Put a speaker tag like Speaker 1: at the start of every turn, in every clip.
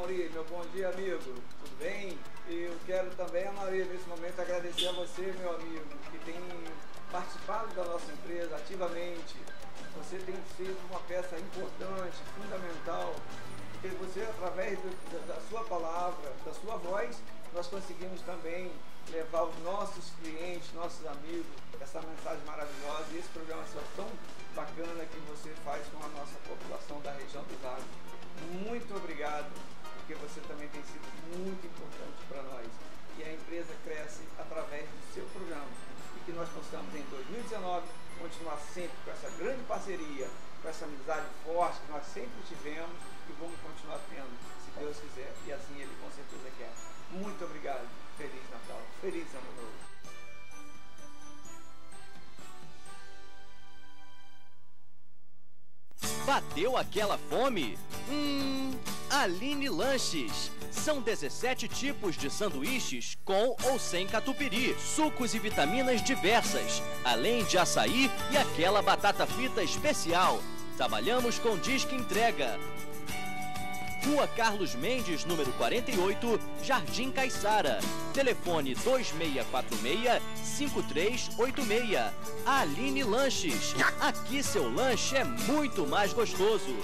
Speaker 1: Amaury, meu bom dia, amigo. Tudo bem? Eu quero também, Amaury, nesse momento agradecer a você, meu amigo, que tem participado da nossa empresa ativamente. Você tem sido uma peça importante, fundamental, porque você, através da sua palavra, da sua voz, nós conseguimos também levar aos nossos clientes, nossos amigos, essa mensagem maravilhosa e esse programa tão bacana que você faz com a nossa população da região do Vale. Muito obrigado, porque você também tem sido muito importante para nós. E a empresa cresce através do seu programa. E que nós possamos, em 2019, continuar sempre com essa grande parceria, com essa amizade forte que nós sempre tivemos e vamos continuar tendo, se Deus quiser. E assim Ele com certeza quer. Muito obrigado. Feliz Natal. Feliz Ano Novo.
Speaker 2: Bateu aquela fome? Aline Lanches. São 17 tipos de sanduíches com ou sem catupiry, sucos e vitaminas diversas, além de açaí e aquela batata frita especial. Trabalhamos com disque entrega. Rua Carlos Mendes, número 48, Jardim Caiçara. Telefone 2646-5386. Aline Lanches. Aqui seu lanche é muito mais gostoso.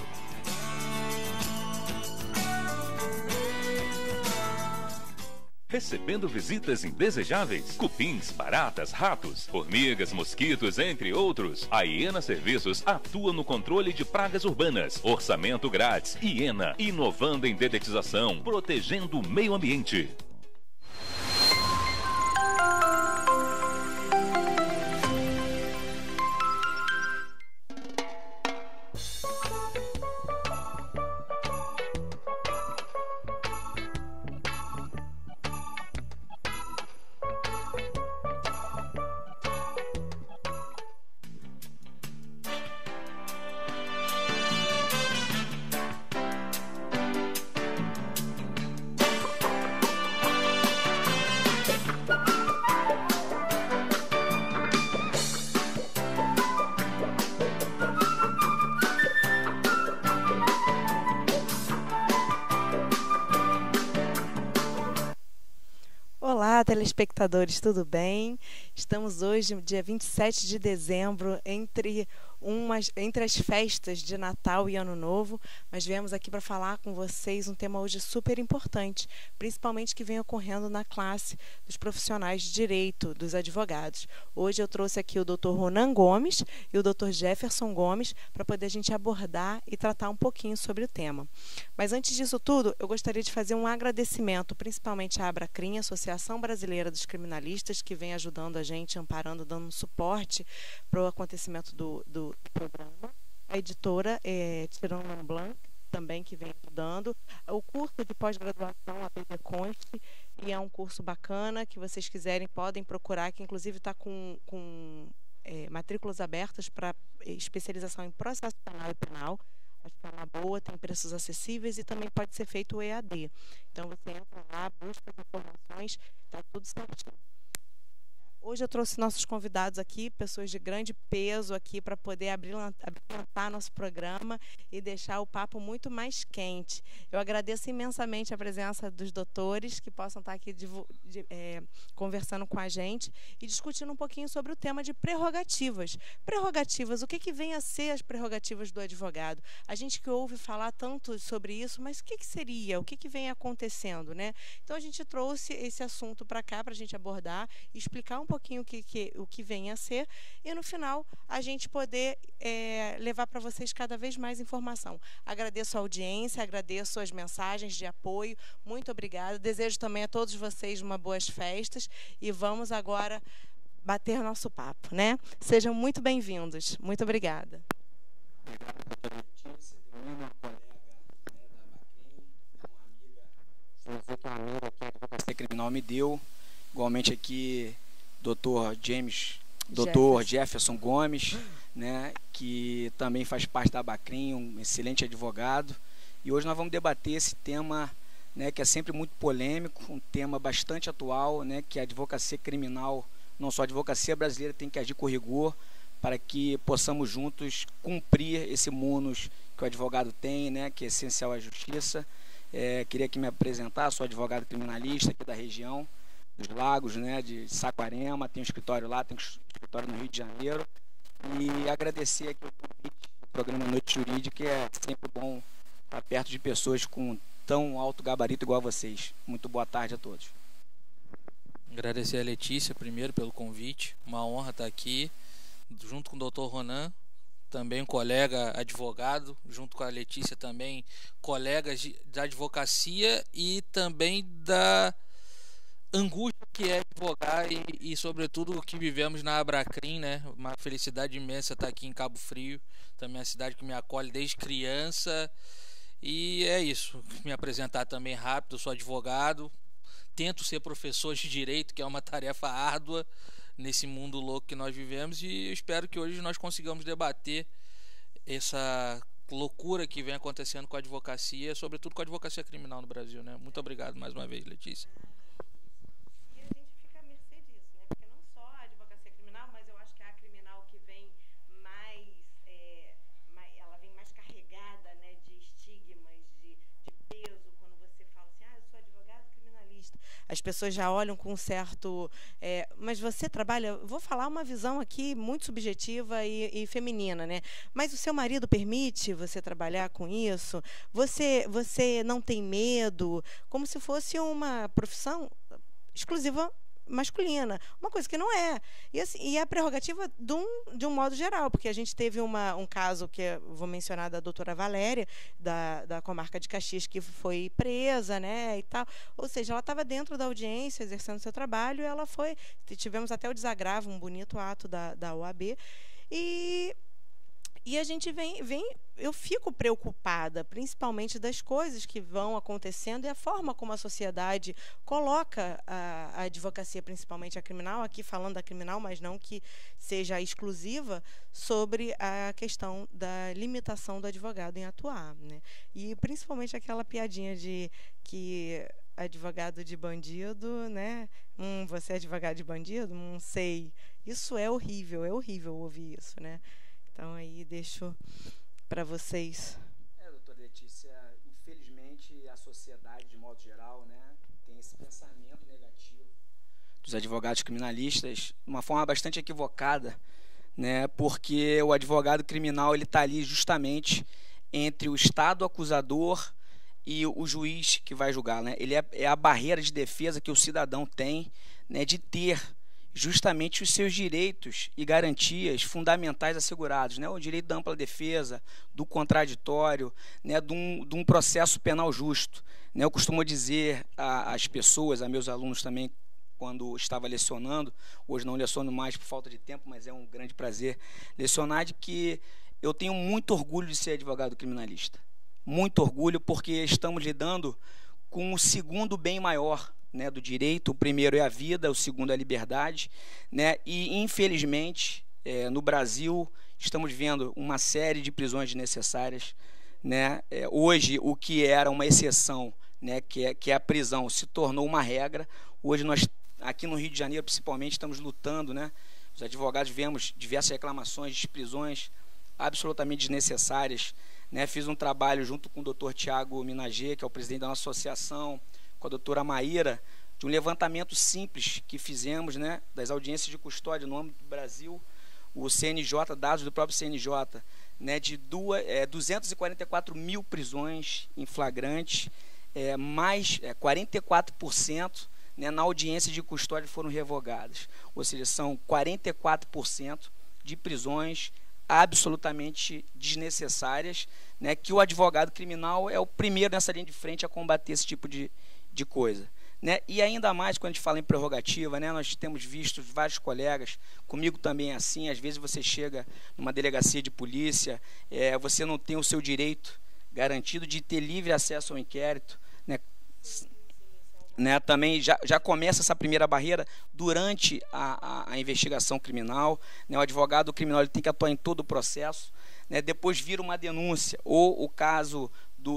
Speaker 3: Recebendo visitas indesejáveis, cupins, baratas, ratos, formigas, mosquitos, entre outros. A Iena Serviços atua no controle de pragas urbanas. Orçamento grátis. Iena, inovando em dedetização, protegendo o meio ambiente.
Speaker 4: Olá, telespectadores, tudo bem? Estamos hoje, dia 27 de dezembro, entre as festas de Natal e Ano Novo, mas viemos aqui para falar com vocês um tema hoje super importante, principalmente que vem ocorrendo na classe dos profissionais de direito, dos advogados. Hoje eu trouxe aqui o Dr. Ronan Gomes e o Dr. Jefferson Gomes para poder a gente abordar e tratar um pouquinho sobre o tema. Mas antes disso tudo, eu gostaria de fazer um agradecimento, principalmente à Abracrim, Associação Brasileira dos Criminalistas, que vem ajudando a gente, amparando, dando suporte para o acontecimento do programa. A editora Tirano Blanc, também, que vem ajudando. O curso de pós-graduação, a BD Conste, e é um curso bacana, que vocês quiserem podem procurar, que inclusive está com matrículas abertas para especialização em processo penal e penal. Acho que é uma boa, tem preços acessíveis e também pode ser feito o EAD. Então você entra lá, busca as informações, está tudo certinho. Hoje eu trouxe nossos convidados aqui, pessoas de grande peso aqui, para poder abrilhantar nosso programa e deixar o papo muito mais quente. Eu agradeço imensamente a presença dos doutores que possam estar aqui conversando com a gente e discutindo um pouquinho sobre o tema de prerrogativas. Prerrogativas, o que vem a ser as prerrogativas do advogado? A gente que ouve falar tanto sobre isso, mas o que seria? O que vem acontecendo, né? Então a gente trouxe esse assunto para cá, para a gente abordar e explicar um pouquinho o que vem a ser e no final a gente poder levar para vocês cada vez mais informação. Agradeço a audiência, agradeço as mensagens de apoio, muito obrigada. Desejo também a todos vocês uma boas festas e vamos agora bater nosso papo, né? Sejam muito bem-vindos. Muito obrigada.
Speaker 5: Obrigado, doutora Letícia. Uma colega da Abracrim, uma amiga, que a amiga que a Advocacia Criminal me deu, igualmente aqui Dr. Jefferson Gomes, né, que também faz parte da Abracrim, um excelente advogado. E hoje nós vamos debater esse tema, né, que é sempre muito polêmico, um tema bastante atual, né, que a advocacia criminal, não só a advocacia brasileira, tem que agir com rigor para que possamos juntos cumprir esse munus que o advogado tem, né, que é essencial à justiça. Queria aqui me apresentar, sou advogado criminalista aqui da região dos Lagos, né, de Saquarema, tenho um escritório lá, tenho um escritório no Rio de Janeiro, e agradecer aqui o convite do programa Noite Jurídica, que é sempre bom estar perto de pessoas com tão alto gabarito igual a vocês. Muito boa tarde a todos.
Speaker 6: Agradecer a Letícia primeiro pelo convite, uma honra estar aqui junto com o Dr. Ronan, também um colega advogado, junto com a Letícia também colegas da advocacia e também da angústia que é advogar e sobretudo o que vivemos na Abracrim, né? Uma felicidade imensa estar aqui em Cabo Frio, também a cidade que me acolhe desde criança. E é isso, me apresentar também rápido, eu sou advogado, tento ser professor de direito, que é uma tarefa árdua nesse mundo louco que nós vivemos, e eu espero que hoje nós consigamos debater essa loucura que vem acontecendo com a advocacia, sobretudo com a advocacia criminal no Brasil, né? Muito obrigado mais uma vez, Letícia.
Speaker 4: E a gente fica à mercê disso, né? Porque não só a advocacia criminal, mas eu acho que a criminal que vem ela vem mais carregada, né, de estigmas, de peso, quando você fala assim, eu sou advogado criminalista. As pessoas já olham com um certo... mas você trabalha... Vou falar uma visão aqui muito subjetiva e feminina, né? Mas o seu marido permite você trabalhar com isso? Você não tem medo? Como se fosse uma profissão exclusiva masculina, uma coisa que não é. E, assim, e é a prerrogativa de um modo geral, porque a gente teve um caso que eu vou mencionar da doutora Valéria, da comarca de Caxias, que foi presa, né, e tal. Ou seja, ela estava dentro da audiência, exercendo seu trabalho, e ela foi... Tivemos até o desagravo, um bonito ato da OAB, e a gente eu fico preocupada, principalmente das coisas que vão acontecendo e a forma como a sociedade coloca a advocacia, principalmente a criminal, aqui falando da criminal, mas não que seja exclusiva, sobre a questão da limitação do advogado em atuar, né? E principalmente aquela piadinha de que advogado de bandido, né? Você é advogado de bandido? Não sei. Isso é horrível ouvir isso, né? Então, aí deixo para vocês.
Speaker 5: Doutora Letícia, infelizmente a sociedade, de modo geral, né, tem esse pensamento negativo dos advogados criminalistas de uma forma bastante equivocada, né, porque o advogado criminal ele está ali justamente entre o Estado acusador e o juiz que vai julgar, né? Ele é a barreira de defesa que o cidadão tem, né, de ter justamente os seus direitos e garantias fundamentais assegurados, né? O direito da ampla defesa, do contraditório, né? de um processo penal justo, né? Eu costumo dizer às pessoas, a meus alunos também, quando estava lecionando, hoje não leciono mais por falta de tempo, mas é um grande prazer lecionar, de que eu tenho muito orgulho de ser advogado criminalista. Muito orgulho, porque estamos lidando com o segundo bem maior, né, do direito. O primeiro é a vida, o segundo é a liberdade, né? E infelizmente no Brasil estamos vendo uma série de prisões desnecessárias, né? Hoje o que era uma exceção, né, que é a prisão, se tornou uma regra. Hoje nós aqui no Rio de Janeiro principalmente estamos lutando, né? Os advogados vemos diversas reclamações de prisões absolutamente desnecessárias, né? Fiz um trabalho junto com o Dr. Tiago Minagê, que é o presidente da nossa associação, com a doutora Maíra, de um levantamento simples que fizemos, né, das audiências de custódia no âmbito do Brasil, o CNJ, dados do próprio CNJ, né, de 244 mil prisões em flagrante, mais 44%, né, na audiência de custódia foram revogadas. Ou seja, são 44% de prisões absolutamente desnecessárias, né, que o advogado criminal é o primeiro nessa linha de frente a combater esse tipo de coisa, né? E ainda mais quando a gente fala em prerrogativa, né? Nós temos visto vários colegas, comigo também é assim, às vezes você chega numa delegacia de polícia, você não tem o seu direito garantido de ter livre acesso ao inquérito, né? Também já começa essa primeira barreira durante a investigação criminal, né? O advogado criminal ele tem que atuar em todo o processo, né? Depois vira uma denúncia, ou o caso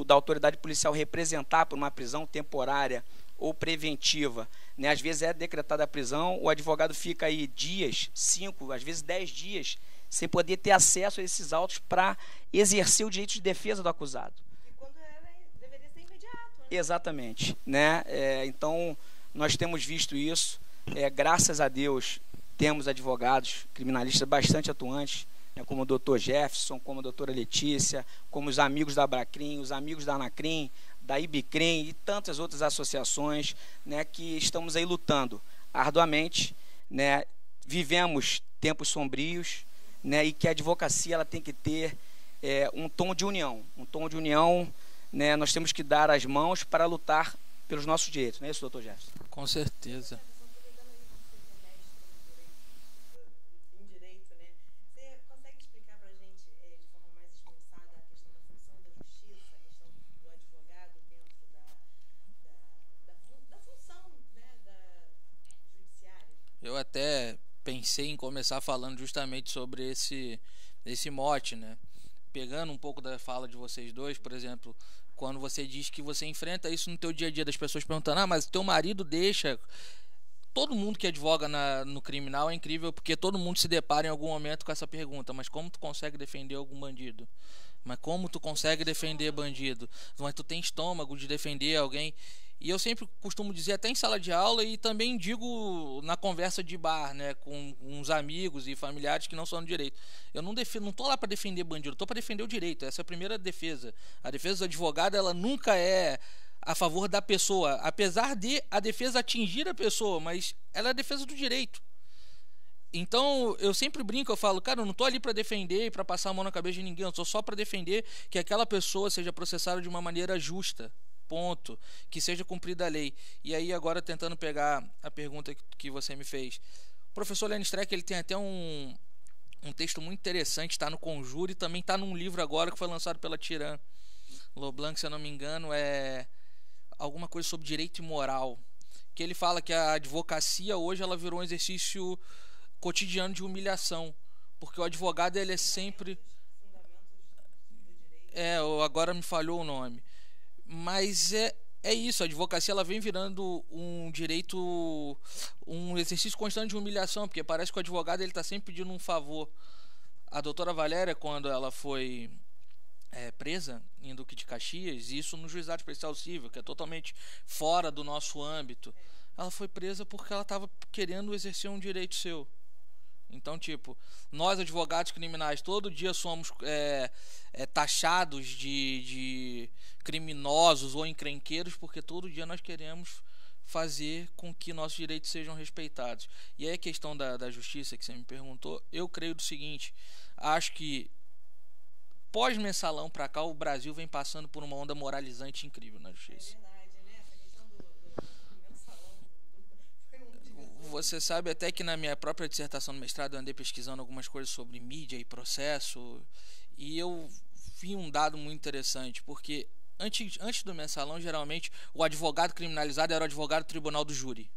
Speaker 5: da autoridade policial representar por uma prisão temporária ou preventiva, né? Às vezes é decretada a prisão, o advogado fica aí dias, 5, às vezes 10 dias, sem poder ter acesso a esses autos para exercer o direito de defesa do acusado.
Speaker 4: E quando deveria ser imediato, né?
Speaker 5: Exatamente, né? Então, nós temos visto isso. Graças a Deus, temos advogados criminalistas bastante atuantes, né, como o Dr. Jefferson, como a doutora Letícia, como os amigos da Abracrim, os amigos da Anacrim, da Ibicrim e tantas outras associações, né, que estamos aí lutando arduamente, né? Vivemos tempos sombrios, né, e que a advocacia ela tem que ter um tom de união, né? Nós temos que dar as mãos para lutar pelos nossos direitos, não é isso, doutor Jefferson?
Speaker 6: Com certeza.
Speaker 4: Em direito, né? Você consegue explicar para a gente de forma mais esmiuçada a questão da função da justiça, a questão do advogado dentro da função, né, da judiciária?
Speaker 6: Eu até pensei em começar falando justamente sobre esse mote, né? Pegando um pouco da fala de vocês dois, por exemplo, quando você diz que você enfrenta isso no teu dia a dia, das pessoas perguntando, mas teu marido deixa... Todo mundo que advoga no criminal é incrível, porque todo mundo se depara em algum momento com essa pergunta, mas como tu consegue defender algum bandido? Mas como tu consegue defender bandido? Mas tu tem estômago de defender alguém? E eu sempre costumo dizer, até em sala de aula, e também digo na conversa de bar, né, com uns amigos e familiares que não são do direito. Eu não tô lá para defender bandido, eu tô para defender o direito. Essa é a primeira defesa. A defesa do advogado, ela nunca é a favor da pessoa, apesar de a defesa atingir a pessoa, mas ela é a defesa do direito. Então, eu sempre brinco, eu falo, cara, eu não tô ali para defender e para passar a mão na cabeça de ninguém, eu tô só para defender que aquela pessoa seja processada de uma maneira justa. Ponto, que seja cumprida a lei. E aí agora tentando pegar a pergunta que você me fez, o professor Lenny Streck, ele tem até um texto muito interessante, está no Conjure e também está num livro agora que foi lançado pela Tiran Leblanc, se eu não me engano, é alguma coisa sobre direito e moral, que ele fala que a advocacia hoje ela virou um exercício cotidiano de humilhação, porque o advogado ele é sempre agora me falhou o nome. Mas é isso, a advocacia ela vem virando um direito, um exercício constante de humilhação, porque parece que o advogado ele está sempre pedindo um favor. A doutora Valéria, quando ela foi presa em Duque de Caxias, isso no Juizado Especial Civil, que é totalmente fora do nosso âmbito, ela foi presa porque ela estava querendo exercer um direito seu. Então, tipo, nós advogados criminais todo dia somos taxados de criminosos ou encrenqueiros, porque todo dia nós queremos fazer com que nossos direitos sejam respeitados. E aí a questão da justiça que você me perguntou, eu creio do seguinte, acho que pós-mensalão para cá o Brasil vem passando por uma onda moralizante incrível na justiça. Você sabe até que na minha própria dissertação no mestrado eu andei pesquisando algumas coisas sobre mídia e processo, e eu vi um dado muito interessante, porque antes do mensalão, geralmente, o advogado criminalizado era o advogado do tribunal do júri.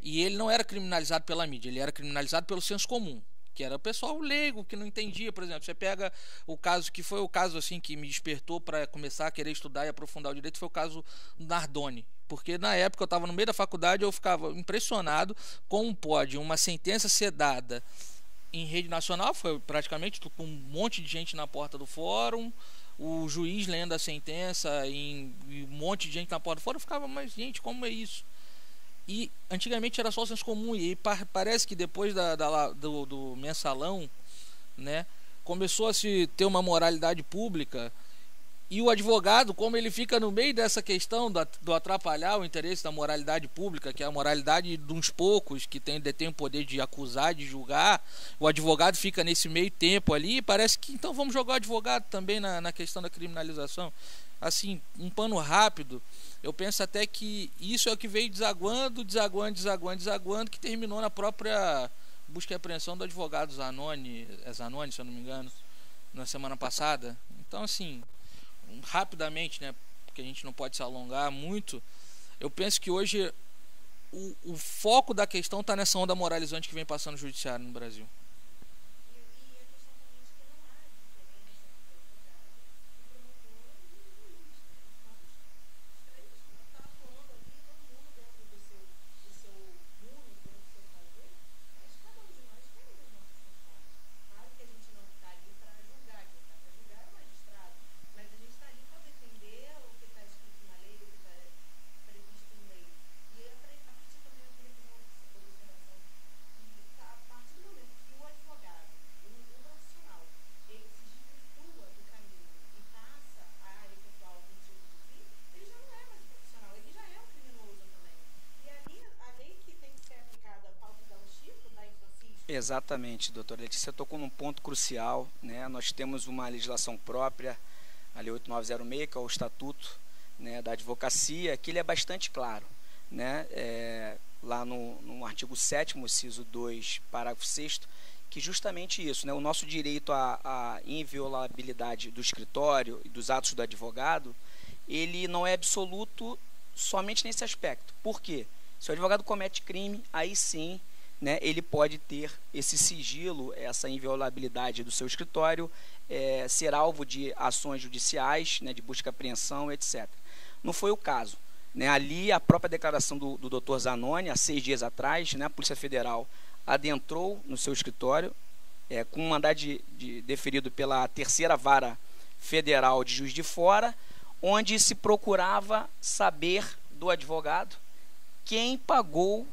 Speaker 6: E ele não era criminalizado pela mídia, ele era criminalizado pelo senso comum, que era o pessoal leigo, que não entendia. Por exemplo, você pega o caso, que foi o caso assim que me despertou para começar a querer estudar e aprofundar o direito, foi o caso Nardoni. Porque na época eu estava no meio da faculdade, eu ficava impressionado como pode uma sentença ser dada em rede nacional, foi praticamente com um monte de gente na porta do fórum, o juiz lendo a sentença e um monte de gente na porta do fórum. Eu ficava, mas gente, como é isso? E antigamente era só o senso comum, e parece que depois do mensalão, né, começou a se ter uma moralidade pública. E o advogado, como ele fica no meio dessa questão do atrapalhar o interesse da moralidade pública, que é a moralidade de uns poucos que detêm o poder de acusar, de julgar, o advogado fica nesse meio tempo ali, e parece que então vamos jogar o advogado também na questão da criminalização. Assim, um pano rápido, eu penso até que isso é o que veio desaguando, que terminou na própria busca e apreensão do advogado Zanoni, se eu não me engano, na semana passada. Então, assim, rapidamente, né, porque a gente não pode se alongar muito, eu penso que hoje o foco da questão está nessa onda moralizante que vem passando no judiciário no Brasil.
Speaker 4: Mas a gente está ali para defender o que está escrito na lei,
Speaker 5: Exatamente, doutora Letícia, você tocou num ponto crucial, né? Nós temos uma legislação própria, a Lei 8906, que é o Estatuto, né, da Advocacia, que ele é bastante claro, né? Lá no artigo 7º, inciso 2, parágrafo 6º, que justamente isso, né? O nosso direito à inviolabilidade do escritório e dos atos do advogado, ele não é absoluto somente nesse aspecto. Por quê? Se o advogado comete crime, aí sim, né, ele pode ter esse sigilo, essa inviolabilidade do seu escritório, ser alvo de ações judiciais, né, de busca e apreensão, etc. Não foi o caso, né? Ali, a própria declaração do Dr. Zanoni, há 6 dias atrás, né, a Polícia Federal adentrou no seu escritório, com um mandado deferido pela 3ª Vara Federal de Juiz de Fora, onde se procurava saber do advogado quem pagou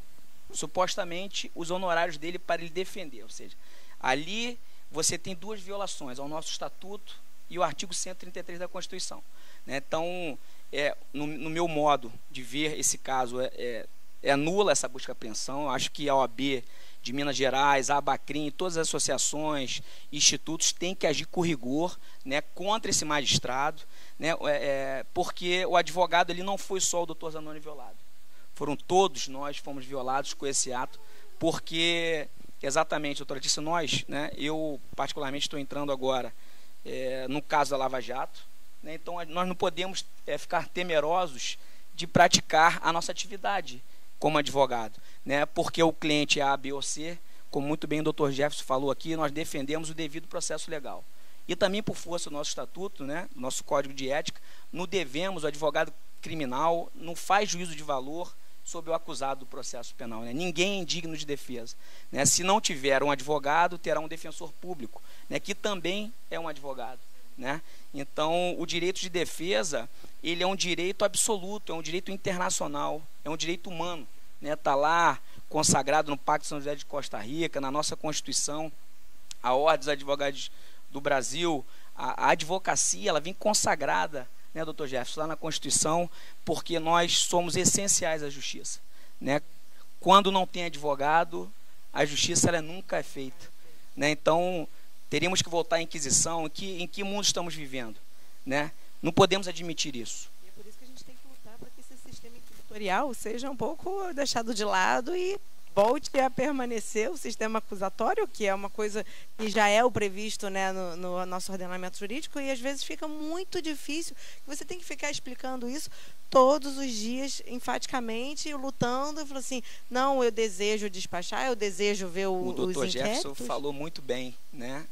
Speaker 5: supostamente os honorários dele para ele defender. Ou seja, ali você tem 2 violações ao nosso estatuto e o artigo 133 da Constituição, né? Então, no meu modo de ver esse caso, é nula essa busca e apreensão. Eu acho que a OAB de Minas Gerais, a Abacrim, todas as associações, institutos têm que agir com rigor, né, contra esse magistrado, né, porque o advogado ele não foi só o doutor Zanoni violado. Foram todos nós fomos violados com esse ato, porque, exatamente, doutora Letícia, nós, né, eu particularmente estou entrando agora no caso da Lava Jato, né, então nós não podemos ficar temerosos de praticar a nossa atividade como advogado, né, porque o cliente é A, B ou C, como muito bem o doutor Jefferson falou aqui, nós defendemos o devido processo legal. E também por força do nosso estatuto, né, do nosso código de ética, não devemos, o advogado criminal não faz juízo de valor sobre o acusado do processo penal, né? Ninguém é indigno de defesa, né? Se não tiver um advogado, terá um defensor público, né, que também é um advogado, né? Então, o direito de defesa, ele é um direito absoluto, é um direito internacional, é um direito humano, né? Está lá consagrado no Pacto de São José de Costa Rica, na nossa Constituição, a Ordem dos Advogados do Brasil, a advocacia, ela vem consagrada, né, doutor Jefferson, lá na Constituição, porque nós somos essenciais à justiça, né? Quando não tem advogado, a justiça ela nunca é feita, né? Então, teríamos que voltar à Inquisição. Em que mundo estamos vivendo, né? Não podemos admitir isso.
Speaker 4: E é por isso que a gente tem que lutar para que esse sistema inquisitorial seja um pouco deixado de lado e volte a permanecer o sistema acusatório, que é uma coisa que já é o previsto, né, no nosso ordenamento jurídico, e às vezes fica muito difícil. Você tem que ficar explicando isso todos os dias, enfaticamente, lutando, e falando assim, não, eu desejo despachar, eu desejo ver os inquéritos. O doutor
Speaker 5: Jefferson falou muito bem, né,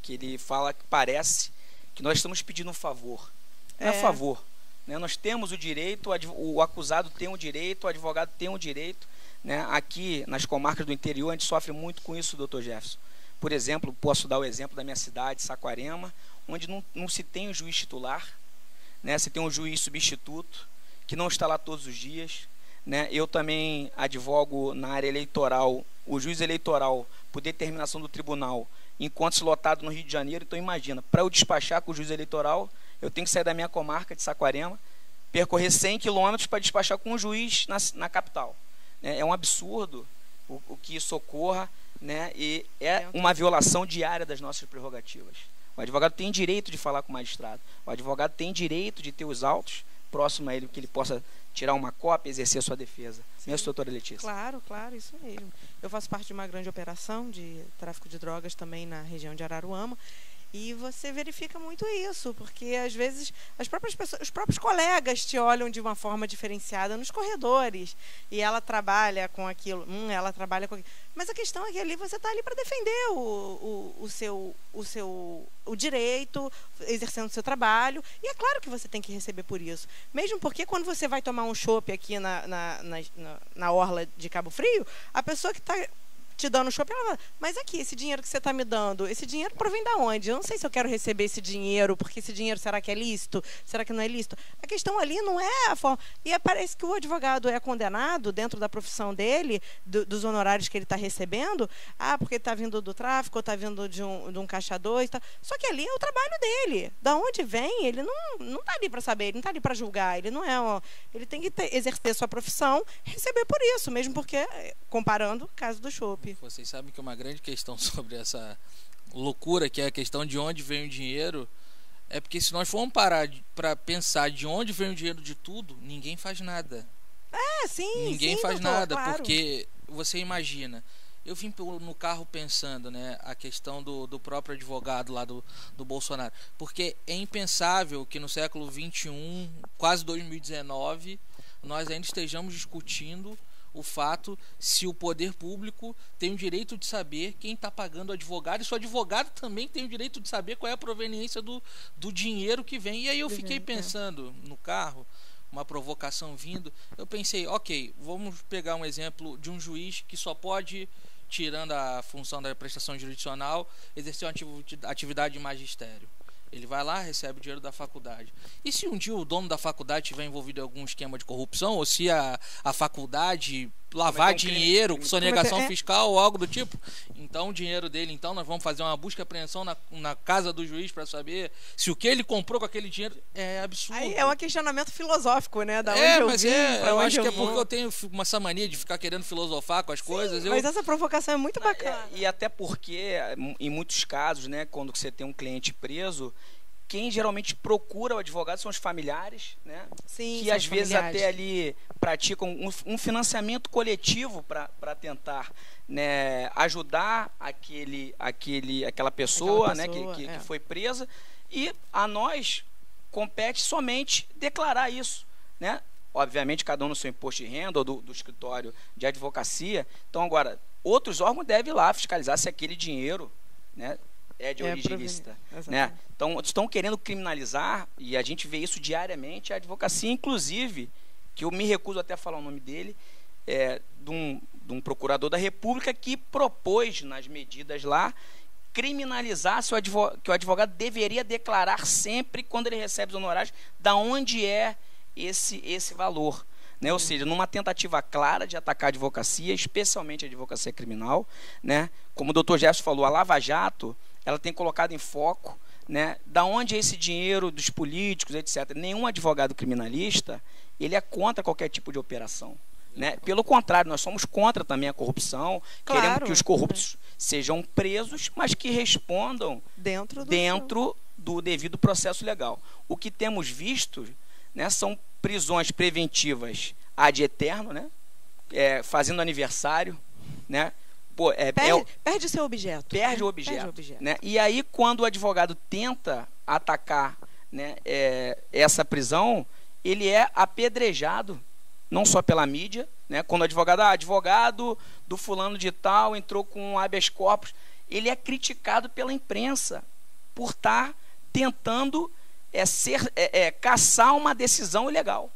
Speaker 5: que ele fala que parece que nós estamos pedindo um favor. Não é favor, né? Nós temos o direito, o acusado tem um direito, o advogado tem um direito, né? Aqui, nas comarcas do interior, a gente sofre muito com isso, doutor Jefferson. Por exemplo, posso dar o exemplo da minha cidade, Saquarema, onde não se tem um juiz titular, né? Se tem um juiz substituto, que não está lá todos os dias, né? Eu também advogo na área eleitoral, o juiz eleitoral, por determinação do tribunal, encontra-se lotado no Rio de Janeiro. Então, imagina, para eu despachar com o juiz eleitoral, eu tenho que sair da minha comarca de Saquarema, percorrer 100 quilômetros para despachar com um juiz na capital. É um absurdo o que isso ocorra, né? E é uma violação diária das nossas prerrogativas. O advogado tem direito de falar com o magistrado. O advogado tem direito de ter os autos próximo a ele, que ele possa tirar uma cópia e exercer a sua defesa. Minha doutora Letícia.
Speaker 4: Claro, claro, isso mesmo. Eu faço parte de uma grande operação de tráfico de drogas também na região de Araruama. E você verifica muito isso, porque às vezes as próprias pessoas, os próprios colegas te olham de uma forma diferenciada nos corredores, e ela trabalha com aquilo, ela trabalha com aquilo. Mas a questão é que ali você está ali para defender o direito, exercendo o seu trabalho, e é claro que você tem que receber por isso. Mesmo porque quando você vai tomar um chopp aqui na orla de Cabo Frio, a pessoa que está te dando chopp, ela fala, mas aqui, esse dinheiro que você está me dando, esse dinheiro provém da onde? Eu não sei se eu quero receber esse dinheiro, porque esse dinheiro, será que é lícito? Será que não é lícito? A questão ali não é a forma. E parece que o advogado é condenado, dentro da profissão dele, dos honorários que ele está recebendo, porque está vindo do tráfico, ou está vindo de um caixador. Só que ali é o trabalho dele. Da onde vem, ele não está ali para saber, ele não está ali para julgar, ele não é. Ele tem que exercer sua profissão, receber por isso, mesmo porque, comparando o caso do chopp. equipe.
Speaker 6: Vocês sabem que uma grande questão sobre essa loucura, que é a questão de onde vem o dinheiro, é porque se nós formos parar para pensar de onde vem o dinheiro de tudo, ninguém faz nada.
Speaker 4: Sim.
Speaker 6: Ninguém
Speaker 4: sim,
Speaker 6: faz
Speaker 4: doutor,
Speaker 6: nada,
Speaker 4: claro.
Speaker 6: porque você imagina, eu vim no carro pensando, né, a questão do próprio advogado lá do Bolsonaro, porque é impensável que no século XXI, quase 2019, nós ainda estejamos discutindo o fato se o poder público tem o direito de saber quem está pagando o advogado, e se o advogado também tem o direito de saber qual é a proveniência do dinheiro que vem. E aí eu fiquei pensando no carro, uma provocação vindo, eu pensei, ok, vamos pegar um exemplo de um juiz que só pode, tirando a função da prestação jurisdicional, exercer uma atividade de magistério. Ele vai lá, recebe o dinheiro da faculdade. E se um dia o dono da faculdade estiver envolvido em algum esquema de corrupção, ou se a faculdade lavar dinheiro, sonegação fiscal ou algo do tipo, então o dinheiro dele, então nós vamos fazer uma busca e apreensão na casa do juiz para saber se o que ele comprou com aquele dinheiro é absurdo.
Speaker 4: Aí é um questionamento filosófico, né? Da onde
Speaker 6: eu acho que é porque eu tenho essa mania de ficar querendo filosofar com as coisas.
Speaker 4: Mas essa provocação é muito bacana.
Speaker 5: E até porque, em muitos casos, né, quando você tem um cliente preso, quem geralmente procura o advogado são os familiares, né?
Speaker 4: Sim,
Speaker 5: que às vezes até ali praticam um financiamento coletivo para tentar, né, ajudar aquela pessoa, né, que foi presa. E a nós compete somente declarar isso, né? Obviamente, cada um no seu imposto de renda ou do escritório de advocacia. Então, agora, outros órgãos devem ir lá fiscalizar se aquele dinheiro, né, é de origem ilícita, né? Então, estão querendo criminalizar, e a gente vê isso diariamente, a advocacia, inclusive, que eu me recuso até a falar o nome dele, de um procurador da República que propôs nas medidas lá criminalizar que o advogado deveria declarar sempre, quando ele recebe os honorários, da onde é esse valor, né? Ou seja, numa tentativa clara de atacar a advocacia, especialmente a advocacia criminal, né? Como o doutor Jefferson falou, a Lava Jato, ela tem colocado em foco, né, da onde é esse dinheiro dos políticos, etc. Nenhum advogado criminalista, ele é contra qualquer tipo de operação, né? Pelo contrário, nós somos contra também a corrupção, queremos que os corruptos sejam presos, mas que respondam dentro do devido processo legal. O que temos visto, né, são prisões preventivas ad eterno, né, fazendo aniversário, né? Pô,
Speaker 4: perde o seu objeto.
Speaker 5: Perde o objeto. Né? E aí, quando o advogado tenta atacar, né, essa prisão, ele é apedrejado, não só pela mídia, né? Quando o advogado do fulano de tal entrou com um habeas corpus, ele é criticado pela imprensa por estar tentando caçar uma decisão ilegal,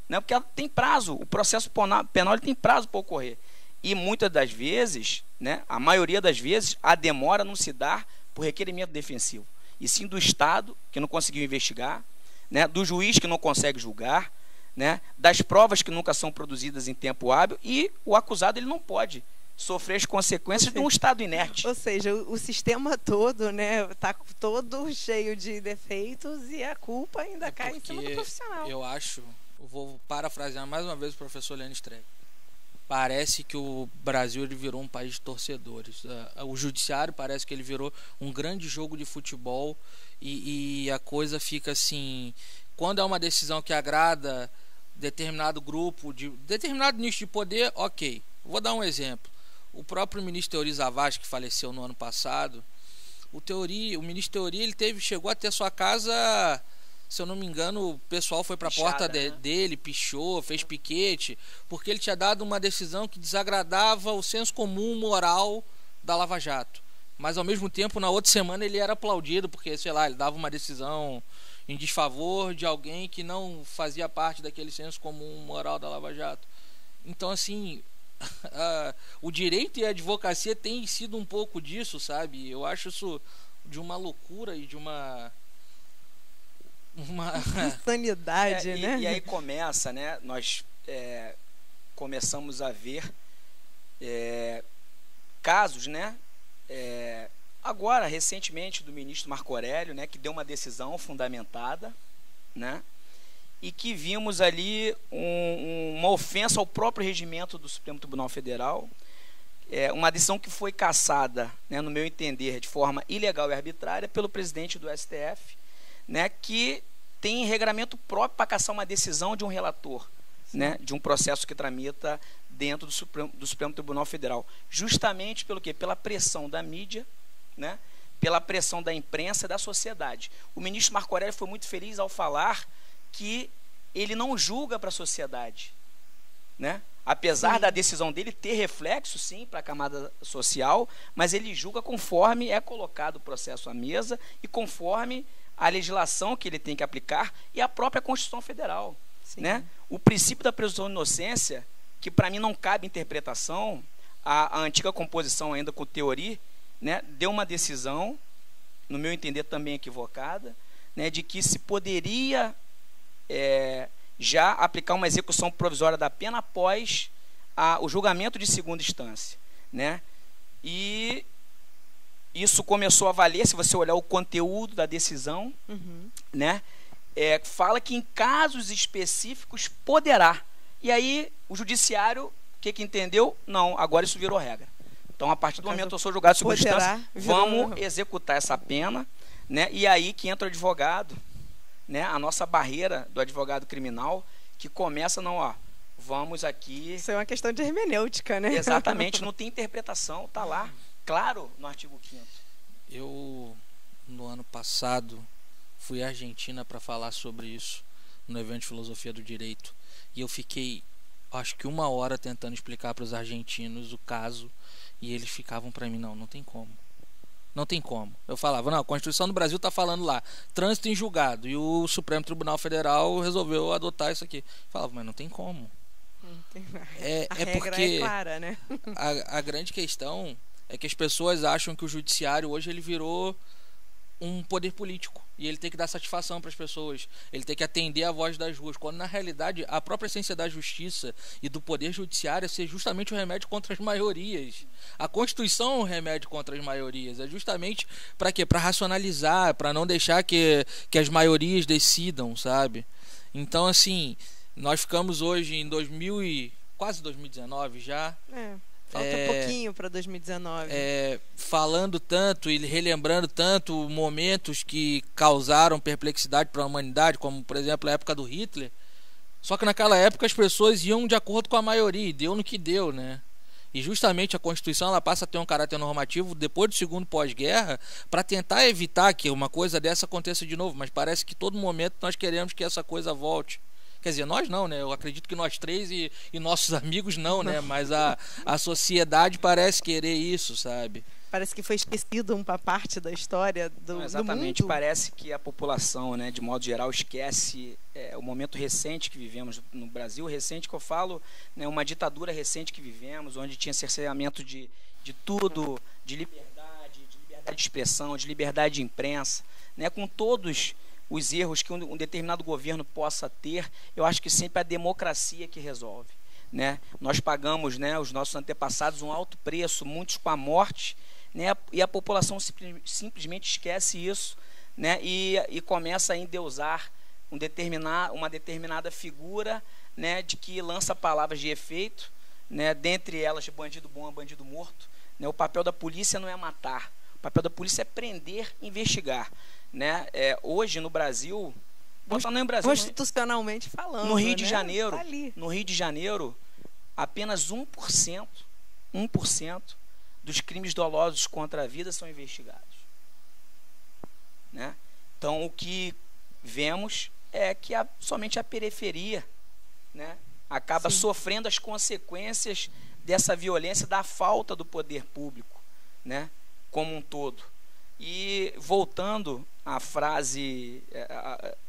Speaker 5: né? Porque ela tem prazo, o processo penal ele tem prazo para ocorrer. E muitas das vezes, né, a maioria das vezes, a demora não se dá por requerimento defensivo, e sim do Estado, que não conseguiu investigar, né, do juiz que não consegue julgar, né, das provas que nunca são produzidas em tempo hábil, e o acusado ele não pode sofrer as consequências de um Estado inerte.
Speaker 4: Ou seja, o sistema todo, né, está todo cheio de defeitos e a culpa ainda cai em cima do profissional.
Speaker 6: Eu vou parafrasear mais uma vez o professor Leandro Streck. Parece que o Brasil ele virou um país de torcedores. O judiciário parece que ele virou um grande jogo de futebol e a coisa fica assim, quando é uma decisão que agrada determinado grupo, de determinado nicho de poder, ok. Vou dar um exemplo. O próprio ministro Teori Zavascki, que faleceu no ano passado, o ministro Teori ele chegou a ter sua casa, se eu não me engano, o pessoal foi para a porta dele, pichou, fez piquete, porque ele tinha dado uma decisão que desagradava o senso comum moral da Lava Jato. Mas, ao mesmo tempo, na outra semana ele era aplaudido, porque, sei lá, ele dava uma decisão em desfavor de alguém que não fazia parte daquele senso comum moral da Lava Jato. Então, assim, o direito e a advocacia têm sido um pouco disso, sabe? Eu acho isso de uma loucura e de uma
Speaker 4: insanidade, né?
Speaker 5: E aí começa, né? Nós começamos a ver casos, né? Agora, recentemente, do ministro Marco Aurélio, né? Que deu uma decisão fundamentada, né? E que vimos ali uma ofensa ao próprio regimento do Supremo Tribunal Federal, uma decisão que foi cassada, né, no meu entender, de forma ilegal e arbitrária pelo presidente do STF, né, que tem regramento próprio para cassar uma decisão de um relator, né, de um processo que tramita dentro do Supremo Tribunal Federal, justamente pelo quê? Pela pressão da mídia, né, pela pressão da imprensa e da sociedade. O ministro Marco Aurélio foi muito feliz ao falar que ele não julga para a sociedade, né? Apesar da decisão dele ter reflexo, sim, para a camada social, mas ele julga conforme é colocado o processo à mesa e conforme a legislação que ele tem que aplicar e a própria Constituição Federal, né? O princípio da presunção de inocência, que para mim não cabe interpretação, a antiga composição ainda com teoria, né, deu uma decisão, no meu entender também equivocada, né, de que se poderia já aplicar uma execução provisória da pena após o julgamento de segunda instância, né? E isso começou a valer, se você olhar o conteúdo da decisão, né, fala que em casos específicos poderá. E aí o judiciário, o que entendeu? Não, agora isso virou regra. Então, a partir do momento que eu sou julgado de segunda instância, vamos executar essa pena, né? E aí que entra o advogado, né? A nossa barreira do advogado criminal, que começa, vamos aqui...
Speaker 4: Isso é uma questão de hermenêutica, né?
Speaker 5: Exatamente, não tem interpretação, está lá, claro, no artigo 5º.
Speaker 6: Eu, no ano passado, fui à Argentina para falar sobre isso, no evento de Filosofia do Direito, e eu fiquei, acho que 1 hora tentando explicar para os argentinos o caso, e eles ficavam para mim, não tem como. Não tem como. Eu falava, não, a Constituição do Brasil está falando lá, trânsito em julgado, e o Supremo Tribunal Federal resolveu adotar isso aqui. Eu falava, mas não tem como.
Speaker 4: A regra
Speaker 6: porque
Speaker 4: é clara, né?
Speaker 6: a grande questão é que as pessoas acham que o judiciário hoje ele virou um poder político e ele tem que dar satisfação para as pessoas, ele tem que atender a voz das ruas, quando na realidade a própria essência da justiça e do poder judiciário é ser justamente o remédio contra as maiorias. A Constituição é um remédio contra as maiorias, é justamente para quê? Para racionalizar, para não deixar que as maiorias decidam, sabe? Então, assim, nós ficamos hoje em quase 2019 já.
Speaker 4: Falta um pouquinho para 2019.
Speaker 6: Falando tanto e relembrando tanto momentos que causaram perplexidade para a humanidade, como, por exemplo, a época do Hitler. Só que naquela época as pessoas iam de acordo com a maioria, e deu no que deu, né? E justamente a Constituição ela passa a ter um caráter normativo depois do segundo pós-guerra para tentar evitar que uma coisa dessa aconteça de novo. Mas parece que todo momento nós queremos que essa coisa volte. Quer dizer, nós não, né? Eu acredito que nós três e nossos amigos não, né? Mas a sociedade parece querer isso, sabe?
Speaker 4: Parece que foi esquecido uma parte da história do mundo.
Speaker 5: Exatamente, parece que a população, né, de modo geral, esquece o momento recente que vivemos no Brasil, recente que eu falo, né, uma ditadura recente que vivemos, onde tinha cerceamento de tudo, de liberdade de expressão, de liberdade de imprensa, né, com todos os erros que um determinado governo possa ter, eu acho que sempre a democracia que resolve, né? Nós pagamos, né, os nossos antepassados um alto preço, muitos com a morte, né, e a população simplesmente esquece isso, né, e começa a endeusar uma determinada figura, né, de que lança palavras de efeito, né, dentre elas bandido bom, bandido morto, né? O papel da polícia não é matar, o papel da polícia é prender, investigar, né? Hoje no Brasil,
Speaker 4: constitucionalmente falando,
Speaker 5: no Rio de
Speaker 4: né?
Speaker 5: Janeiro,
Speaker 4: Tá ali.
Speaker 5: no Rio de Janeiro, apenas 1% dos crimes dolosos contra a vida são investigados, né? Então o que vemos é que somente a periferia, né, acaba sofrendo as consequências dessa violência, da falta do poder público, né, como um todo. E voltando à frase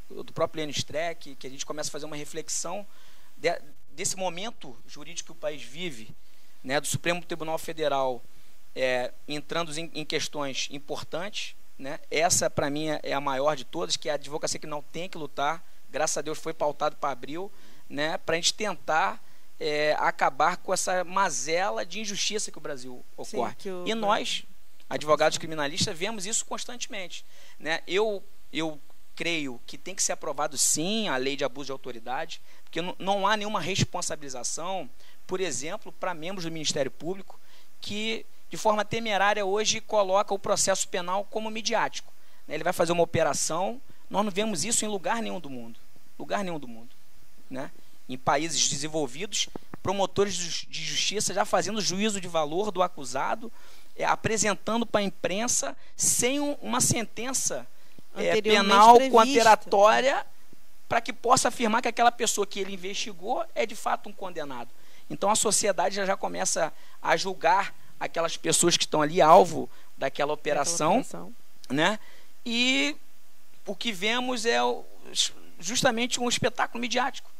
Speaker 5: do próprio Lênin Streck, que a gente começa a fazer uma reflexão desse momento jurídico que o país vive, né, do Supremo Tribunal Federal entrando em questões importantes, né? Essa para mim é a maior de todas, que é a advocacia criminal tem que lutar. Graças a Deus foi pautado para abril, né, para a gente tentar acabar com essa mazela de injustiça que o Brasil ocorre. E nós, advogados criminalistas, vemos isso constantemente, né? Eu creio que tem que ser aprovado sim a lei de abuso de autoridade, porque não há nenhuma responsabilização, por exemplo, para membros do Ministério Público que, de forma temerária, hoje coloca o processo penal como midiático. Ele vai fazer uma operação, nós não vemos isso em lugar nenhum do mundo. Lugar nenhum do mundo. Né? Em países desenvolvidos, promotores de justiça já fazendo juízo de valor do acusado, apresentando para a imprensa sem uma sentença penal coanteratória para que possa afirmar que aquela pessoa que ele investigou é de fato um condenado. Então a sociedade já começa a julgar aquelas pessoas que estão ali alvo daquela operação, né? E o que vemos é justamente um espetáculo midiático.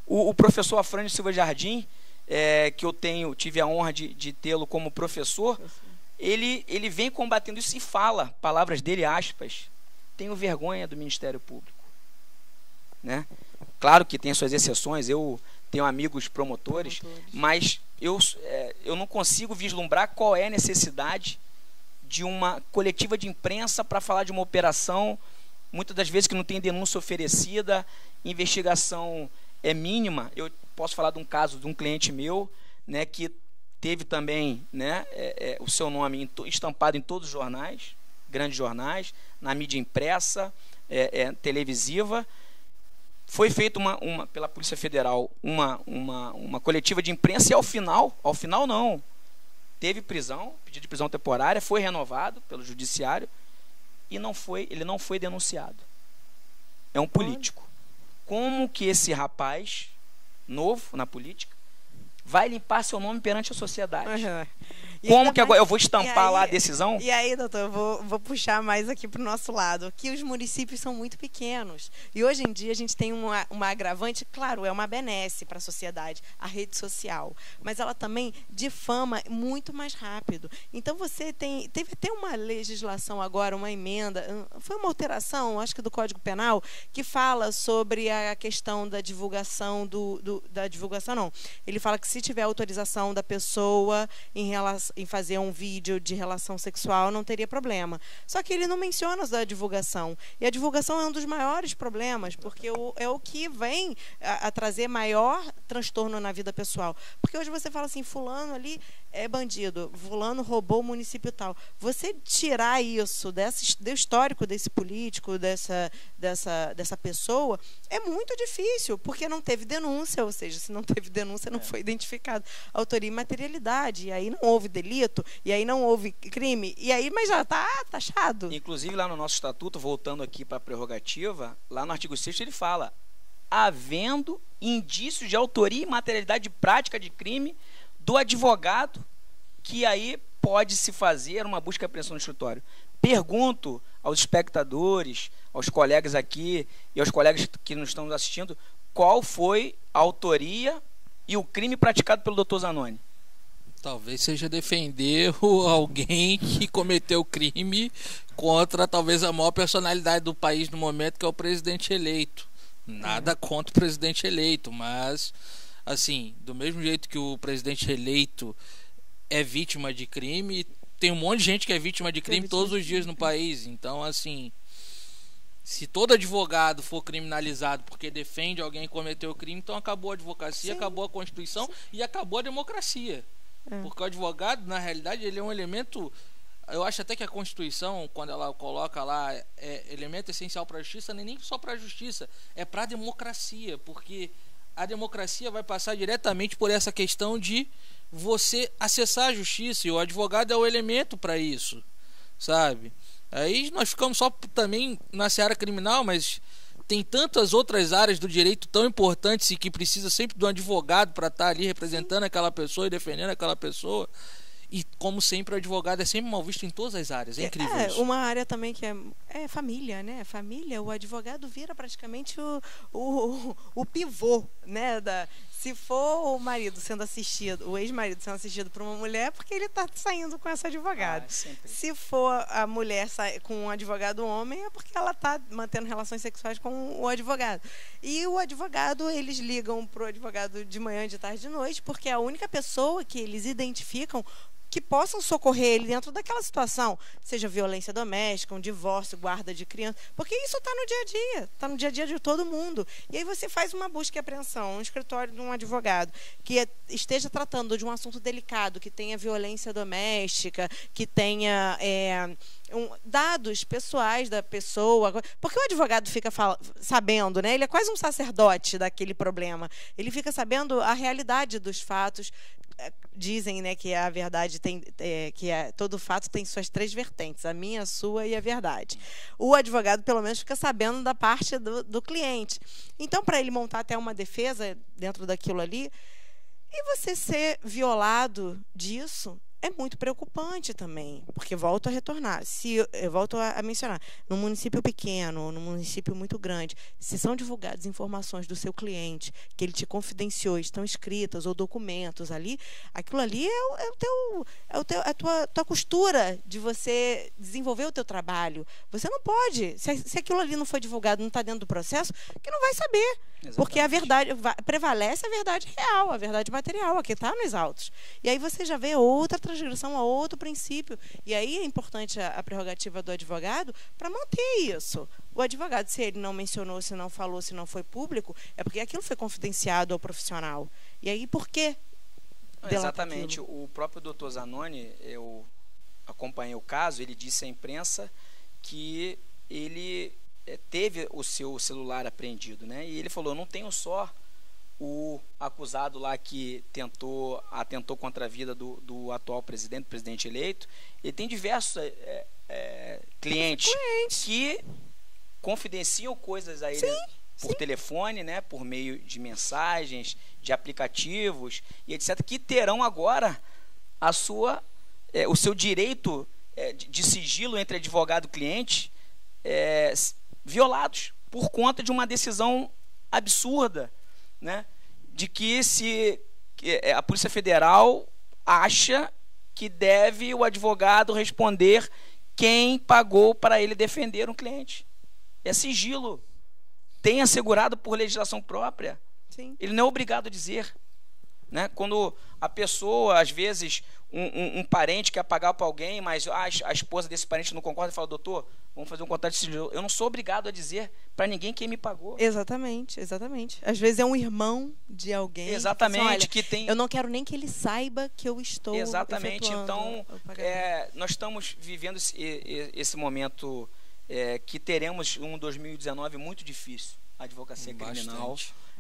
Speaker 5: O professor Afrânio Silva Jardim, que eu tive a honra de tê-lo como professor, ele vem combatendo isso e fala, palavras dele, aspas, tenho vergonha do Ministério Público. Né? Claro que tem suas exceções, eu tenho amigos promotores, mas eu não consigo vislumbrar qual é a necessidade de uma coletiva de imprensa para falar de uma operação, muitas das vezes que não tem denúncia oferecida, investigação é mínima. Eu posso falar de um caso de um cliente meu, né, que teve também, né, o seu nome estampado em todos os jornais, grandes jornais, na mídia impressa, televisiva. Foi feita pela Polícia Federal uma coletiva de imprensa e ao final não, teve prisão, pedido de prisão temporária, foi renovado pelo judiciário e ele não foi denunciado. É um político. Como que esse rapaz, novo na política, vai limpar seu nome perante a sociedade? Como que agora eu vou estampar lá a decisão?
Speaker 4: E aí, doutor, eu vou puxar mais aqui para o nosso lado, que os municípios são muito pequenos. E hoje em dia a gente tem uma agravante, claro, é uma benesse para a sociedade, a rede social. Mas ela também difama muito mais rápido. Então você teve até uma legislação agora, uma emenda, foi uma alteração, acho que do Código Penal, que fala sobre a questão da divulgação da divulgação, não. Ele fala que se tiver autorização da pessoa em fazer um vídeo de relação sexual, não teria problema. Só que ele não menciona a divulgação. E a divulgação é um dos maiores problemas, porque é o que vem a trazer maior transtorno na vida pessoal. Porque hoje você fala assim, fulano ali é bandido, fulano roubou o município tal. Você tirar isso do histórico desse político, dessa pessoa, é muito difícil, porque não teve denúncia, ou seja, se não teve denúncia, não foi identificado autoria e materialidade, e aí não houve delito, e aí não houve crime, e aí, mas já está taxado.
Speaker 5: Inclusive, lá no nosso estatuto, voltando aqui para a prerrogativa, lá no artigo 6º ele fala, havendo indícios de autoria e materialidade de prática de crime do advogado, que aí pode se fazer uma busca e apreensão no escritório. Pergunto aos espectadores, aos colegas aqui e aos colegas que nos estão assistindo, qual foi a autoria e o crime praticado pelo Dr. Zanoni?
Speaker 6: Talvez seja defender alguém que cometeu crime contra talvez a maior personalidade do país no momento, que é o presidente eleito. Nada contra o presidente eleito, mas assim, do mesmo jeito que o presidente eleito é vítima de crime, tem um monte de gente que é vítima de crime todos os dias no país. Então, assim, se todo advogado for criminalizado porque defende alguém que cometeu crime, então acabou a advocacia, acabou a Constituição e acabou a democracia. Porque o advogado, na realidade, ele é um elemento... Eu acho até que a Constituição, quando ela coloca lá elemento essencial para a justiça, nem só para a justiça, é para a democracia, porque a democracia vai passar diretamente por essa questão de você acessar a justiça, e o advogado é o elemento para isso, sabe? Aí nós ficamos só também na seara criminal, mas tem tantas outras áreas do direito tão importantes e que precisa sempre de um advogado para estar ali representando aquela pessoa e defendendo aquela pessoa. E, como sempre, o advogado é sempre mal visto em todas as áreas. É incrível isso.
Speaker 4: Uma área também que é família, né? Família, o advogado vira praticamente o pivô, né? Se for o marido sendo assistido, o ex-marido sendo assistido por uma mulher, porque ele está saindo com essa advogada. Se for a mulher com um advogado homem, é porque ela está mantendo relações sexuais com o advogado. E o advogado, eles ligam para o advogado de manhã, de tarde, de noite, porque é a única pessoa que eles identificam que possam socorrer ele dentro daquela situação, seja violência doméstica, um divórcio, guarda de criança, porque isso está no dia a dia, está no dia a dia de todo mundo. E aí você faz uma busca e apreensão, um escritório de um advogado que esteja tratando de um assunto delicado, que tenha violência doméstica, que tenha dados pessoais da pessoa, porque o advogado fica sabendo, né? Ele é quase um sacerdote daquele problema, ele fica sabendo a realidade dos fatos. Dizem, né, que a verdade tem, todo fato tem suas 3 vertentes, a minha, a sua e a verdade. O advogado, pelo menos, fica sabendo da parte do cliente. Então, para ele montar até uma defesa dentro daquilo ali, e você ser violado disso é muito preocupante também, porque volto a retornar, eu volto a mencionar, num município pequeno, num município muito grande, se são divulgadas informações do seu cliente, que ele te confidenciou, estão escritas ou documentos ali, aquilo ali é a tua costura de você desenvolver o teu trabalho. Você não pode, se aquilo ali não foi divulgado, não está dentro do processo, que não vai saber. Exatamente. Porque a verdade prevalece, a verdade real, a verdade material, a que está nos autos. E aí você já vê outra transgressão a outro princípio. E aí é importante a prerrogativa do advogado para manter isso. O advogado, se ele não mencionou, se não falou, se não foi público, é porque aquilo foi confidenciado ao profissional. E aí, por quê?
Speaker 5: Exatamente. O próprio doutor Zanoni, eu acompanhei o caso, ele disse à imprensa que ele teve o seu celular apreendido, né? E ele falou, não tenho só o acusado lá que atentou contra a vida do atual presidente eleito, ele tem diversos clientes que confidenciam coisas a ele por telefone, né, por meio de mensagens, de aplicativos e etc, que terão agora o seu direito de sigilo entre advogado e cliente violados por conta de uma decisão absurda, né, de que a Polícia Federal acha que deve o advogado responder quem pagou para ele defender um cliente. É sigilo. Tem assegurado por legislação própria.
Speaker 4: Sim.
Speaker 5: Ele não é obrigado a dizer. Né? Quando a pessoa, às vezes, um parente quer pagar para alguém, mas a esposa desse parente não concorda e fala, doutor, vamos fazer um contrato de sigilo. Eu não sou obrigado a dizer para ninguém quem me pagou.
Speaker 4: Exatamente, exatamente. Às vezes é um irmão de alguém.
Speaker 5: Exatamente.
Speaker 4: Que tem... Eu não quero nem que ele saiba que eu estou
Speaker 5: Exatamente. Então, nós estamos vivendo esse momento que teremos um 2019 muito difícil. A advocacia criminal.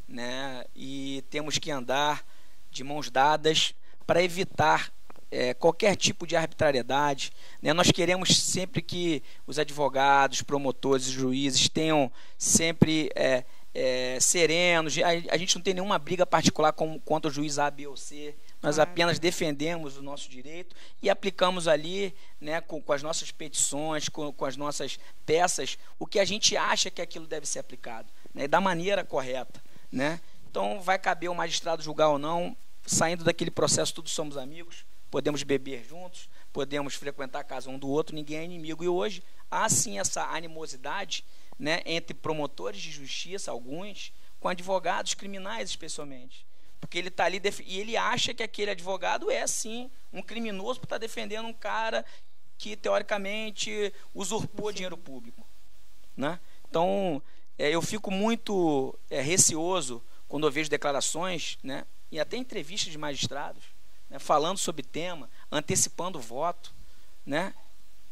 Speaker 5: Né? E temos que andar de mãos dadas para evitar qualquer tipo de arbitrariedade, né? Nós queremos sempre que os advogados, promotores e juízes tenham sempre serenos. A gente não tem nenhuma briga particular contra o juiz A, B ou C. Nós apenas defendemos o nosso direito e aplicamos ali, né, com as nossas petições, com as nossas peças, o que a gente acha que aquilo deve ser aplicado, né, da maneira correta, né? Então vai caber ao magistrado julgar ou não. Saindo daquele processo, todos somos amigos, podemos beber juntos, podemos frequentar a casa um do outro, ninguém é inimigo. E hoje há sim essa animosidade, né, entre promotores de justiça, alguns, com advogados criminais especialmente. Porque ele está ali e ele acha que aquele advogado é sim um criminoso por estar defendendo um cara que teoricamente usurpou dinheiro público, né? Então eu fico muito receoso quando eu vejo declarações, né, e até entrevistas de magistrados, né, falando sobre tema, antecipando o voto, né?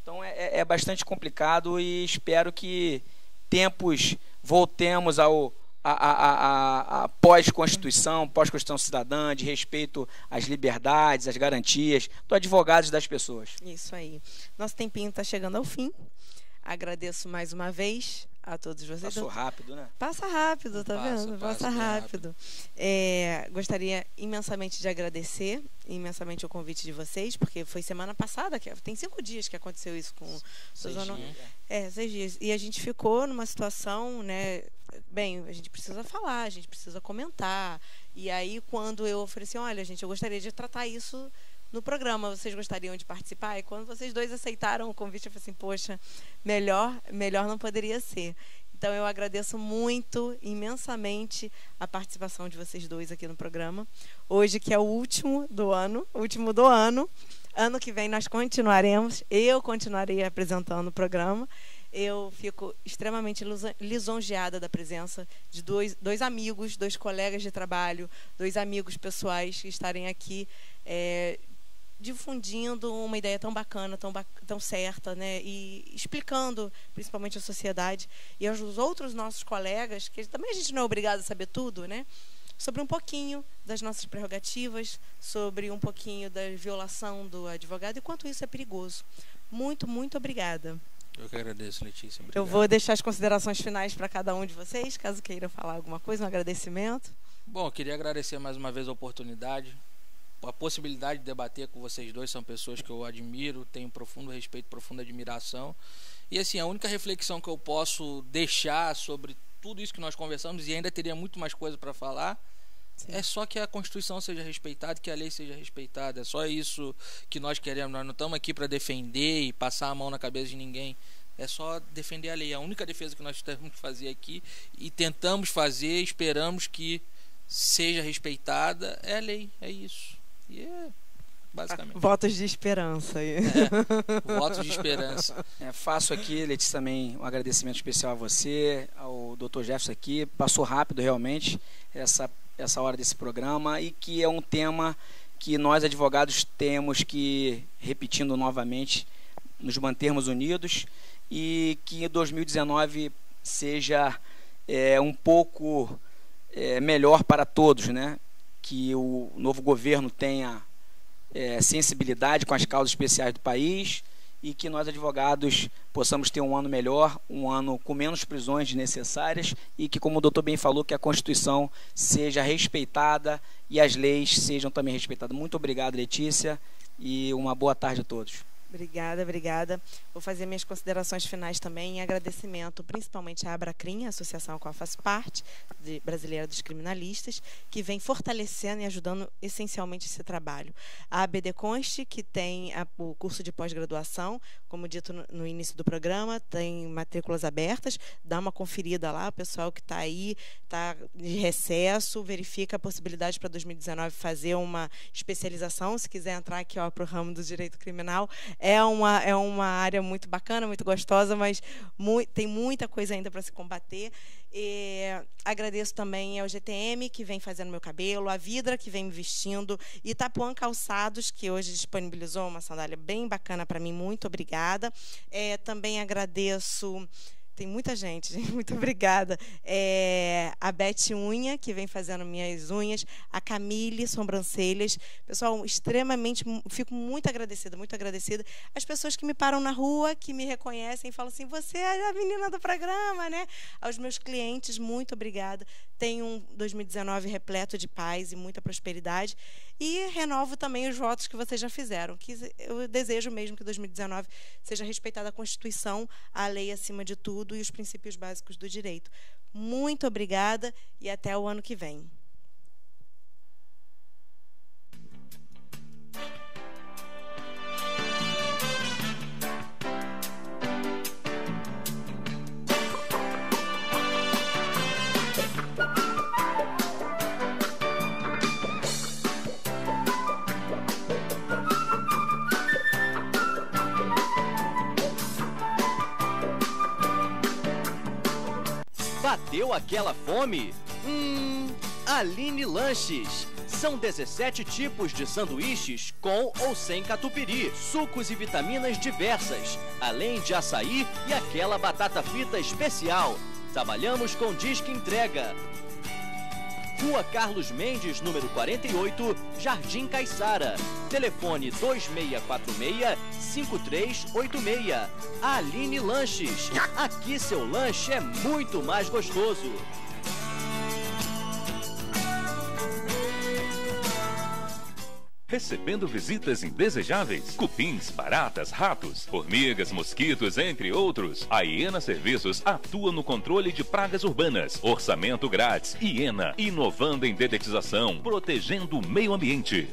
Speaker 5: Então é bastante complicado e espero que voltemos a pós-Constituição cidadã, de respeito às liberdades, às garantias do advogado e das pessoas.
Speaker 4: Isso aí. Nosso tempinho está chegando ao fim. Agradeço mais uma vez a todos vocês.
Speaker 5: Passou rápido, né?
Speaker 4: Passa rápido, tá vendo? Passa rápido. Gostaria imensamente de agradecer imensamente o convite de vocês, porque foi semana passada, tem 5 dias que aconteceu isso com o
Speaker 5: 6 dias.
Speaker 4: 6 dias. E a gente ficou numa situação, né? Bem, a gente precisa falar, a gente precisa comentar. E aí, quando eu ofereci, olha, gente, eu gostaria de tratar isso no programa, vocês gostariam de participar? E quando vocês dois aceitaram o convite, eu falei assim, poxa, melhor não poderia ser. Então eu agradeço muito, imensamente, a participação de vocês dois aqui no programa. Hoje, que é o último do ano, Ano que vem nós continuaremos, eu continuarei apresentando o programa. Eu fico extremamente lisonjeada da presença de dois amigos, 2 colegas de trabalho, 2 amigos pessoais que estarem aqui difundindo uma ideia tão bacana, tão certa, né? E explicando principalmente à sociedade e aos outros nossos colegas, que também a gente não é obrigado a saber tudo, né? Sobre um pouquinho das nossas prerrogativas, sobre um pouquinho da violação do advogado e quanto isso é perigoso. Muito, muito obrigada.
Speaker 6: Eu que agradeço, Letícia. Obrigado.
Speaker 4: Eu vou deixar as considerações finais para cada um de vocês, caso queiram falar alguma coisa, um agradecimento.
Speaker 6: Bom, eu queria agradecer mais uma vez a oportunidade, a possibilidade de debater com vocês dois. São pessoas que eu admiro, tenho profundo respeito, profunda admiração. E assim, a única reflexão que eu posso deixar sobre tudo isso que nós conversamos, e ainda teria muito mais coisa para falar, sim, é só que a Constituição seja respeitada, que a lei seja respeitada. É só isso que nós queremos. Nós não estamos aqui para defender e passar a mão na cabeça de ninguém. É só defender a lei. A única defesa que nós temos que fazer aqui, e tentamos fazer, esperamos que seja respeitada, é a lei. É isso. E é basicamente.
Speaker 4: Votos de esperança.
Speaker 6: Votos de esperança.
Speaker 5: Faço aqui, Letícia, também um agradecimento especial a você, ao Dr. Jefferson aqui. Passou rápido realmente essa hora desse programa, e que é um tema que nós advogados temos que, repetindo novamente, nos mantermos unidos, e que 2019 seja um pouco melhor para todos, né? Que o novo governo tenha sensibilidade com as causas especiais do país, e que nós advogados possamos ter um ano melhor, um ano com menos prisões desnecessárias, e que, como o doutor bem falou, que a Constituição seja respeitada e as leis sejam também respeitadas. Muito obrigado, Letícia, e uma boa tarde a todos.
Speaker 4: Obrigada, obrigada. Vou fazer minhas considerações finais também em agradecimento principalmente à Abracrim, a associação a qual eu faço parte, brasileira dos criminalistas, que vem fortalecendo e ajudando essencialmente esse trabalho. A ABD Conste, que tem o curso de pós-graduação, como dito no início do programa, tem matrículas abertas, dá uma conferida lá, o pessoal que está aí, está de recesso, verifica a possibilidade para 2019 fazer uma especialização, se quiser entrar aqui para o ramo do direito criminal. É uma área muito bacana, muito gostosa, mas tem muita coisa ainda para se combater. Agradeço também ao GTM, que vem fazendo meu cabelo, a Vidra, que vem me vestindo, e Itapuã Calçados, que hoje disponibilizou uma sandália bem bacana para mim. Muito obrigada. Também agradeço... Tem muita gente, muito obrigada. A Beth Unha, que vem fazendo minhas unhas, a Camille Sobrancelhas. Pessoal, fico muito agradecida, muito agradecida. As pessoas que me param na rua, que me reconhecem e falam assim, você é a menina do programa, né? Aos meus clientes, muito obrigada. Tenho um 2019 repleto de paz e muita prosperidade. E renovo também os votos que vocês já fizeram, que eu desejo mesmo que 2019 seja respeitada a Constituição, a lei acima de tudo e os princípios básicos do direito. Muito obrigada e até o ano que vem.
Speaker 2: Bateu aquela fome? Aline Lanches. São 17 tipos de sanduíches com ou sem catupiry, sucos e vitaminas diversas, além de açaí e aquela batata frita especial. Trabalhamos com disque entrega. Rua Carlos Mendes, número 48, Jardim Caiçara. Telefone 2646-5386. Aline Lanches. Aqui seu lanche é muito mais gostoso.
Speaker 3: Recebendo visitas indesejáveis, cupins, baratas, ratos, formigas, mosquitos, entre outros, a Iena Serviços atua no controle de pragas urbanas. Orçamento grátis. Iena, inovando em dedetização, protegendo o meio ambiente.